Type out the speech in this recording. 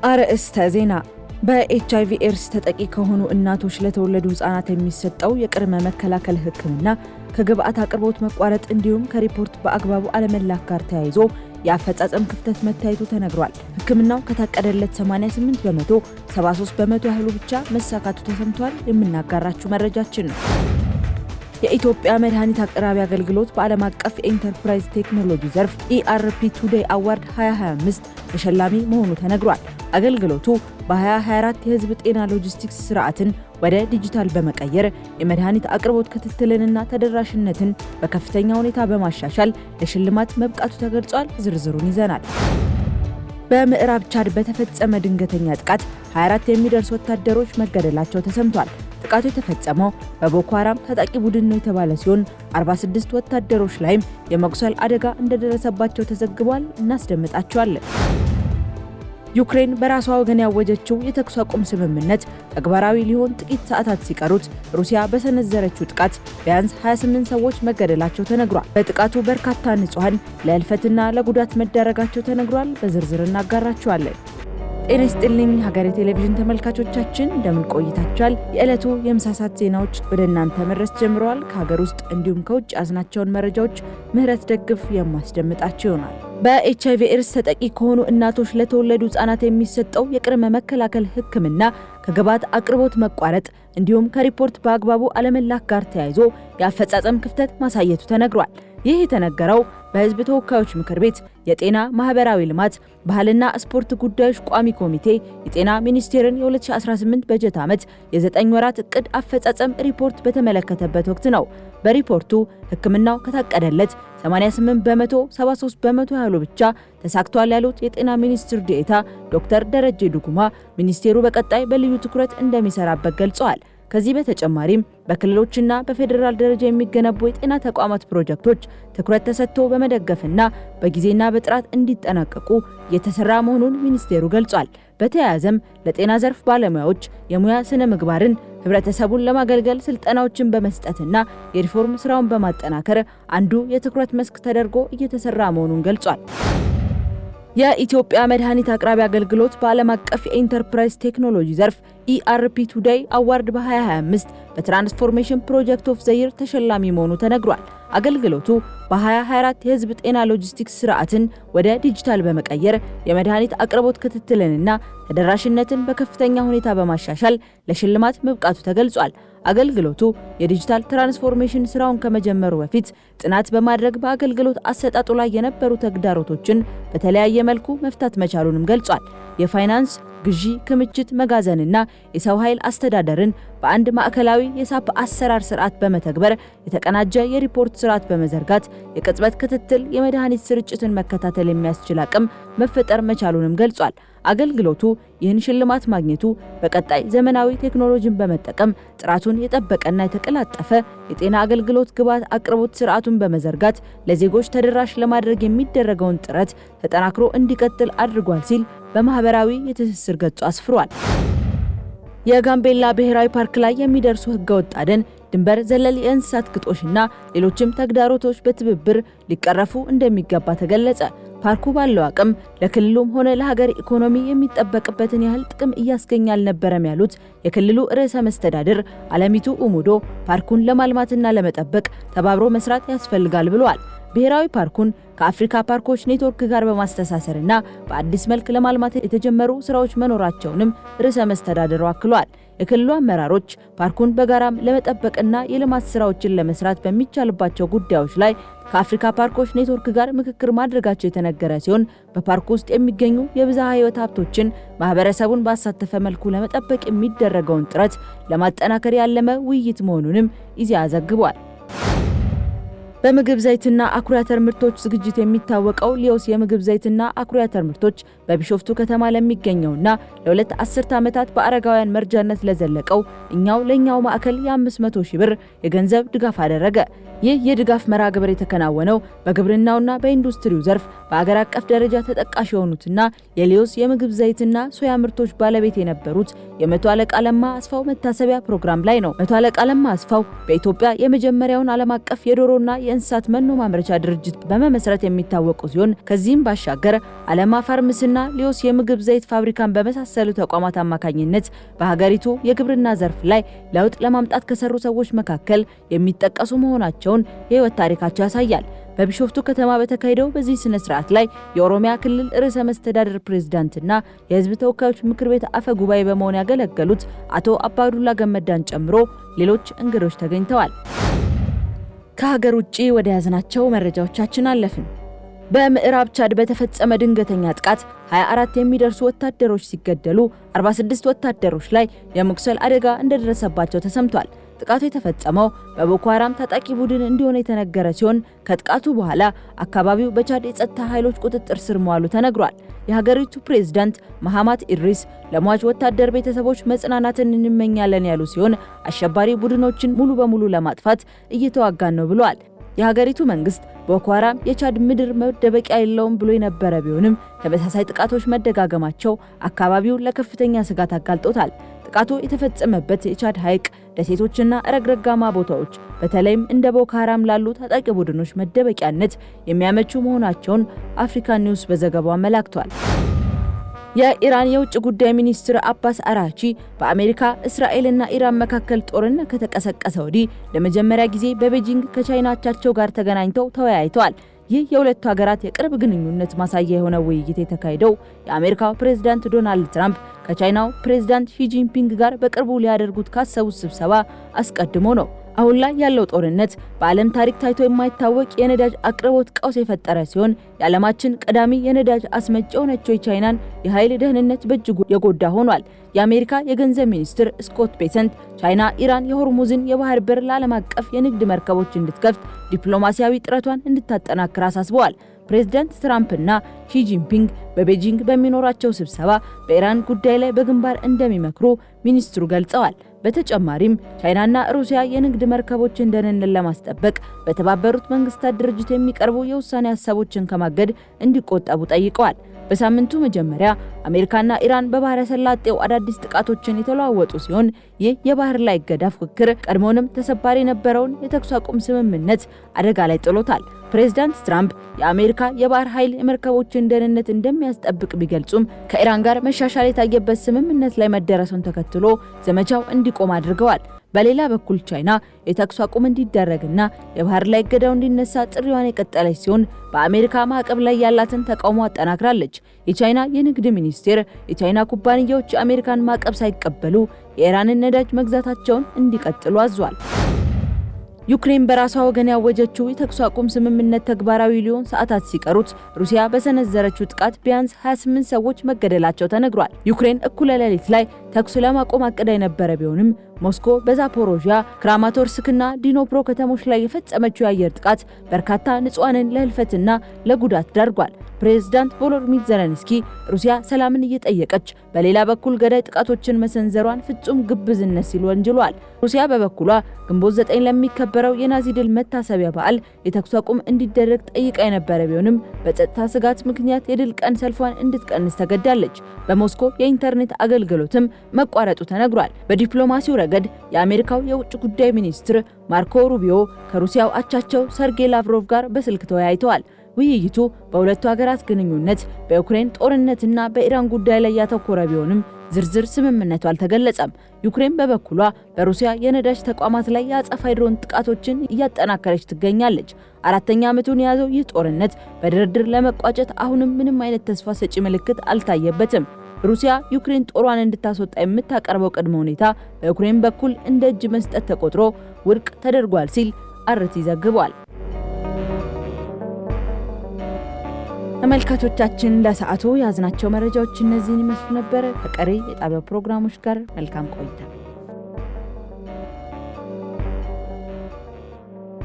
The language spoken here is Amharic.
አርዕስተ ዜና። በኤችአይቪ ኤድስ ተጠቂ ከሆኑ እናቶች ለተወለዱ ህጻናት የሚሰጠው የቅድመ መከላከል ህክምና ከግብአት አቅርቦት መቋረጥ እንዲሁም ከሪፖርት በአግባቡ አለመላክ ጋር ተያይዞ የአፈጻጸም ክፍተት መታየቱ ተነግሯል። ህክምናው ከታቀደለት 88 በመቶ 73 በመቶ ያህሉ ብቻ መሳካቱ ተሰምቷል። የምናጋራችሁ መረጃችን ነው። የኢትዮጵያ መድኃኒት አቅራቢ አገልግሎት በዓለም አቀፍ የኢንተርፕራይዝ ቴክኖሎጂ ዘርፍ ERP ቱዴይ አዋርድ 2025 ተሸላሚ መሆኑ ተነግሯል። አገልግሎቱ በ2024 የህዝብ ጤና ሎጂስቲክስ ስርዓትን ወደ ዲጂታል በመቀየር የመድኃኒት አቅርቦት ክትትልንና ተደራሽነትን በከፍተኛ ሁኔታ በማሻሻል ለሽልማት መብቃቱ ተገልጿል። ዝርዝሩን ይዘናል። በምዕራብ ቻድ በተፈጸመ ድንገተኛ ጥቃት 24 የሚደርሱ ወታደሮች መገደላቸው ተሰምቷል። ጥቃቱ የተፈጸመው በቦኮ ሃራም ታጣቂ ቡድን ነው የተባለ ሲሆን 46 ወታደሮች ላይም የመቁሰል አደጋ እንደደረሰባቸው ተዘግቧል። እናስደምጣቸዋለን። ዩክሬን በራሷ ወገን ያወጀችው የተኩስ አቁም ስምምነት ተግባራዊ ሊሆን ጥቂት ሰዓታት ሲቀሩት ሩሲያ በሰነዘረችው ጥቃት ቢያንስ 28 ሰዎች መገደላቸው ተነግሯል። በጥቃቱ በርካታ ንጹሃን ለህልፈትና ለጉዳት መዳረጋቸው ተነግሯል። በዝርዝር እናጋራቸዋለን። ጤና ይስጥልኝ ሀገሬ ቴሌቪዥን ተመልካቾቻችን እንደምን ቆይታችኋል? የዕለቱ የምሳ ሰዓት ዜናዎች ወደ እናንተ መድረስ ጀምረዋል። ከሀገር ውስጥ እንዲሁም ከውጭ ያዝናቸውን መረጃዎች ምህረት ደግፍ የማስደምጣቸው ይሆናል። በኤችአይቪ ኤድስ ተጠቂ ከሆኑ እናቶች ለተወለዱ ህጻናት የሚሰጠው የቅድመ መከላከል ህክምና ከግብአት አቅርቦት መቋረጥ እንዲሁም ከሪፖርት በአግባቡ አለመላክ ጋር ተያይዞ የአፈጻጸም ክፍተት ማሳየቱ ተነግሯል። ይህ የተነገረው በህዝብ ተወካዮች ምክር ቤት የጤና ማህበራዊ ልማት ባህልና ስፖርት ጉዳዮች ቋሚ ኮሚቴ የጤና ሚኒስቴርን የ2018 በጀት ዓመት የ9 ወራት እቅድ አፈጻጸም ሪፖርት በተመለከተበት ወቅት ነው። በሪፖርቱ ህክምናው ከታቀደለት 88 በመቶ 73 በመቶ ያህሉ ብቻ ተሳክቷል ያሉት የጤና ሚኒስትር ዴኤታ ዶክተር ደረጀ ዱጉማ ሚኒስቴሩ በቀጣይ በልዩ ትኩረት እንደሚሰራበት ገልጸዋል። ከዚህ በተጨማሪም በክልሎችና በፌዴራል ደረጃ የሚገነቡ የጤና ተቋማት ፕሮጀክቶች ትኩረት ተሰጥቶ በመደገፍና በጊዜና በጥራት እንዲጠናቀቁ እየተሰራ መሆኑን ሚኒስቴሩ ገልጿል። በተያያዘም ለጤና ዘርፍ ባለሙያዎች የሙያ ስነ ምግባርን ህብረተሰቡን ለማገልገል ስልጠናዎችን በመስጠትና የሪፎርም ስራውን በማጠናከር አንዱ የትኩረት መስክ ተደርጎ እየተሰራ መሆኑን ገልጿል። የኢትዮጵያ መድኃኒት አቅራቢ አገልግሎት በዓለም አቀፍ የኢንተርፕራይዝ ቴክኖሎጂ ዘርፍ ERP ቱዴይ አዋርድ በ2025 በትራንስፎርሜሽን ፕሮጀክት ኦፍ ዘ ይር ተሸላሚ መሆኑ ተነግሯል። አገልግሎቱ በ2024 የህዝብ ጤና ሎጂስቲክስ ስርዓትን ወደ ዲጂታል በመቀየር የመድኃኒት አቅርቦት ክትትልንና ተደራሽነትን በከፍተኛ ሁኔታ በማሻሻል ለሽልማት መብቃቱ ተገልጿል። አገልግሎቱ የዲጂታል ትራንስፎርሜሽን ስራውን ከመጀመሩ በፊት ጥናት በማድረግ በአገልግሎት አሰጣጡ ላይ የነበሩ ተግዳሮቶችን በተለያየ መልኩ መፍታት መቻሉንም ገልጿል። የፋይናንስ ግዢ፣ ክምችት፣ መጋዘንና የሰው ኃይል አስተዳደርን በአንድ ማዕከላዊ የሳፕ አሰራር ስርዓት በመተግበር የተቀናጀ የሪፖርት ስርዓት በመዘርጋት የቅጽበት ክትትል፣ የመድኃኒት ስርጭትን መከታተል የሚያስችል አቅም መፈጠር መቻሉንም ገልጿል። አገልግሎቱ ይህን ሽልማት ማግኘቱ በቀጣይ ዘመናዊ ቴክኖሎጂን በመጠቀም ጥራቱን የጠበቀና የተቀላጠፈ የጤና አገልግሎት ግብዓት አቅርቦት ስርዓቱን በመዘርጋት ለዜጎች ተደራሽ ለማድረግ የሚደረገውን ጥረት ተጠናክሮ እንዲቀጥል አድርጓል ሲል በማህበራዊ የትስስር ገጹ አስፍሯል። የጋምቤላ ብሔራዊ ፓርክ ላይ የሚደርሱ ህገወጥ አደን፣ ድንበር ዘለል የእንስሳት ግጦሽና ሌሎችም ተግዳሮቶች በትብብር ሊቀረፉ እንደሚገባ ተገለጸ። ፓርኩ ባለው አቅም ለክልሉም ሆነ ለሀገር ኢኮኖሚ የሚጠበቅበትን ያህል ጥቅም እያስገኘ አልነበረም ያሉት የክልሉ ርዕሰ መስተዳድር አለሚቱ ኡሙዶ ፓርኩን ለማልማትና ለመጠበቅ ተባብሮ መስራት ያስፈልጋል ብለዋል። ብሔራዊ ፓርኩን ከአፍሪካ ፓርኮች ኔትወርክ ጋር በማስተሳሰርና በአዲስ መልክ ለማልማት የተጀመሩ ስራዎች መኖራቸውንም ርዕሰ መስተዳድሩ አክሏል። የክልሉ አመራሮች ፓርኩን በጋራም ለመጠበቅና የልማት ስራዎችን ለመስራት በሚቻልባቸው ጉዳዮች ላይ ከአፍሪካ ፓርኮች ኔትወርክ ጋር ምክክር ማድረጋቸው የተነገረ ሲሆን በፓርኩ ውስጥ የሚገኙ የብዝሃ ህይወት ሀብቶችን ማህበረሰቡን ባሳተፈ መልኩ ለመጠበቅ የሚደረገውን ጥረት ለማጠናከር ያለመ ውይይት መሆኑንም ኢዜአ ዘግቧል። በምግብ ዘይትና አኩሪ አተር ምርቶች ዝግጅት የሚታወቀው ሊዮስ የምግብ ዘይትና አኩሪ አተር ምርቶች በቢሾፍቱ ከተማ ለሚገኘውና ለሁለት አስርት ዓመታት በአረጋውያን መርጃነት ለዘለቀው እኛው ለኛው ማዕከል የ500 ሺህ ብር የገንዘብ ድጋፍ አደረገ። ይህ የድጋፍ መርሃ ግብር የተከናወነው በግብርናውና በኢንዱስትሪው ዘርፍ በአገር አቀፍ ደረጃ ተጠቃሽ የሆኑትና የሊዮስ የምግብ ዘይትና ሶያ ምርቶች ባለቤት የነበሩት የመቶ አለቃ ለማ አስፋው መታሰቢያ ፕሮግራም ላይ ነው። መቶ አለቃ ለማ አስፋው በኢትዮጵያ የመጀመሪያውን ዓለም አቀፍ የዶሮና የእንስሳት መኖ ማምረቻ ድርጅት በመመስረት የሚታወቁ ሲሆን ከዚህም ባሻገር ዓለም ፋርምስና ሊዮስ የምግብ ዘይት ፋብሪካን በመሳሰሉ ተቋማት አማካኝነት በሀገሪቱ የግብርና ዘርፍ ላይ ለውጥ ለማምጣት ከሰሩ ሰዎች መካከል የሚጠቀሱ መሆናቸውን የህይወት ታሪካቸው ያሳያል። በቢሾፍቱ ከተማ በተካሄደው በዚህ ስነ ስርዓት ላይ የኦሮሚያ ክልል ርዕሰ መስተዳድር ፕሬዝዳንትና የህዝብ ተወካዮች ምክር ቤት አፈ ጉባኤ በመሆን ያገለገሉት አቶ አባዱላ ገመዳን ጨምሮ ሌሎች እንግዶች ተገኝተዋል። ከሀገር ውጪ ወደ ያዝናቸው መረጃዎቻችን አለፍን። በምዕራብ ቻድ በተፈጸመ ድንገተኛ ጥቃት 24 የሚደርሱ ወታደሮች ሲገደሉ 46 ወታደሮች ላይ የመቁሰል አደጋ እንደደረሰባቸው ተሰምቷል። ጥቃቱ የተፈጸመው በቦኮ ሃራም ታጣቂ ቡድን እንደሆነ የተነገረ ሲሆን ከጥቃቱ በኋላ አካባቢው በቻድ የጸጥታ ኃይሎች ቁጥጥር ስር መዋሉ ተነግሯል። የሀገሪቱ ፕሬዝዳንት መሐማት ኢድሪስ ለሟች ወታደር ቤተሰቦች መጽናናትን እንመኛለን ያሉ ሲሆን አሸባሪ ቡድኖችን ሙሉ በሙሉ ለማጥፋት እየተዋጋን ነው ብለዋል። የሀገሪቱ መንግስት ቦኮ ሃራም የቻድ ምድር መደበቂያ የለውም ብሎ የነበረ ቢሆንም ተመሳሳይ ጥቃቶች መደጋገማቸው አካባቢው ለከፍተኛ ስጋት አጋልጦታል። ጥቃቱ የተፈጸመበት የቻድ ሐይቅ ደሴቶችና ረግረጋማ ቦታዎች በተለይም እንደ ቦኮ ሃራም ላሉ ታጣቂ ቡድኖች መደበቂያነት የሚያመቹ መሆናቸውን አፍሪካ ኒውስ በዘገባው አመላክቷል። የኢራን የውጭ ጉዳይ ሚኒስትር አባስ አራቺ በአሜሪካ እስራኤልና ኢራን መካከል ጦርነት ከተቀሰቀሰ ወዲህ ለመጀመሪያ ጊዜ በቤጂንግ ከቻይና አቻቸው ጋር ተገናኝተው ተወያይተዋል። ይህ የሁለቱ ሀገራት የቅርብ ግንኙነት ማሳያ የሆነ ውይይት የተካሄደው የአሜሪካው ፕሬዝዳንት ዶናልድ ትራምፕ ከቻይናው ፕሬዝዳንት ሺ ጂንፒንግ ጋር በቅርቡ ሊያደርጉት ካሰቡት ስብሰባ አስቀድሞ ነው። አሁን ላይ ያለው ጦርነት በዓለም ታሪክ ታይቶ የማይታወቅ የነዳጅ አቅርቦት ቀውስ የፈጠረ ሲሆን የዓለማችን ቀዳሚ የነዳጅ አስመጪ የሆነችው የቻይናን የኃይል ደህንነት በእጅጉ የጎዳ ሆኗል። የአሜሪካ የገንዘብ ሚኒስትር ስኮት ቤሰንት ቻይና ኢራን የሆርሙዝን የባህር በር ለዓለም አቀፍ የንግድ መርከቦች እንድትከፍት ዲፕሎማሲያዊ ጥረቷን እንድታጠናክር አሳስበዋል። ፕሬዝዳንት ትራምፕና ሺ ጂንፒንግ በቤጂንግ በሚኖራቸው ስብሰባ በኢራን ጉዳይ ላይ በግንባር እንደሚመክሩ ሚኒስትሩ ገልጸዋል። በተጨማሪም ቻይናና ሩሲያ የንግድ መርከቦችን ደህንነት ለማስጠበቅ በተባበሩት መንግስታት ድርጅት የሚቀርቡ የውሳኔ ሀሳቦችን ከማገድ እንዲቆጠቡ ጠይቀዋል። በሳምንቱ መጀመሪያ አሜሪካና ኢራን በባህረ ሰላጤው አዳዲስ ጥቃቶችን የተለዋወጡ ሲሆን ይህ የባህር ላይ እገዳ ፉክክር ቀድሞውንም ተሰባሪ የነበረውን የተኩስ አቁም ስምምነት አደጋ ላይ ጥሎታል። ፕሬዝዳንት ትራምፕ የአሜሪካ የባህር ኃይል የመርከቦችን ደህንነት እንደሚያስጠብቅ ቢገልጹም ከኢራን ጋር መሻሻል የታየበት ስምምነት ላይ መደረሱን ተከትሎ ዘመቻው እንዲቆም አድርገዋል። በሌላ በኩል ቻይና የተኩስ አቁም እንዲደረግና የባህር ላይ እገዳው እንዲነሳ ጥሪዋን የቀጠለች ሲሆን በአሜሪካ ማዕቀብ ላይ ያላትን ተቃውሞ አጠናክራለች። የቻይና የንግድ ሚኒስቴር የቻይና ኩባንያዎች የአሜሪካን ማዕቀብ ሳይቀበሉ የኢራንን ነዳጅ መግዛታቸውን እንዲቀጥሉ አዟል። ዩክሬን በራሷ ወገን ያወጀችው የተኩስ አቁም ስምምነት ተግባራዊ ሊሆን ሰዓታት ሲቀሩት ሩሲያ በሰነዘረችው ጥቃት ቢያንስ 28 ሰዎች መገደላቸው ተነግሯል። ዩክሬን እኩለ ሌሊት ላይ ተኩስ ለማቆም አቅዳ የነበረ ቢሆንም ሞስኮ በዛፖሮዥያ ክራማቶርስክና ዲኖፕሮ ከተሞች ላይ የፈጸመችው የአየር ጥቃት በርካታ ንጹሃንን ለህልፈትና ለጉዳት ዳርጓል። ፕሬዝዳንት ቮሎዲሚር ዜሌንስኪ ሩሲያ ሰላምን እየጠየቀች በሌላ በኩል ገዳይ ጥቃቶችን መሰንዘሯን ፍጹም ግብዝነት ሲሉ ወንጅሏል። ሩሲያ በበኩሏ ግንቦት 9 ለሚከበረው የናዚ ድል መታሰቢያ በዓል የተኩስ አቁም እንዲደረግ ጠይቃ የነበረ ቢሆንም በጸጥታ ስጋት ምክንያት የድል ቀን ሰልፏን እንድትቀንስ ተገዳለች። በሞስኮ የኢንተርኔት አገልግሎትም መቋረጡ ተነግሯል። በዲፕሎማሲው ረገድ የአሜሪካው የውጭ ጉዳይ ሚኒስትር ማርኮ ሩቢዮ ከሩሲያው አቻቸው ሰርጌይ ላቭሮቭ ጋር በስልክ ተወያይተዋል። ውይይቱ በሁለቱ ሀገራት ግንኙነት፣ በዩክሬን ጦርነትና በኢራን ጉዳይ ላይ ያተኮረ ቢሆንም ዝርዝር ስምምነቱ አልተገለጸም። ዩክሬን በበኩሏ በሩሲያ የነዳጅ ተቋማት ላይ የአጸፋ ድሮን ጥቃቶችን እያጠናከረች ትገኛለች። አራተኛ ዓመቱን የያዘው ይህ ጦርነት በድርድር ለመቋጨት አሁንም ምንም አይነት ተስፋ ሰጪ ምልክት አልታየበትም። ሩሲያ ዩክሬን ጦሯን እንድታስወጣ የምታቀርበው ቅድመ ሁኔታ በዩክሬን በኩል እንደ እጅ መስጠት ተቆጥሮ ውድቅ ተደርጓል ሲል አርቲ ዘግቧል። ተመልካቾቻችን ለሰዓቱ ያዝናቸው መረጃዎች እነዚህን ይመስሉ ነበር። ከቀሪ የጣቢያው ፕሮግራሞች ጋር መልካም ቆይታ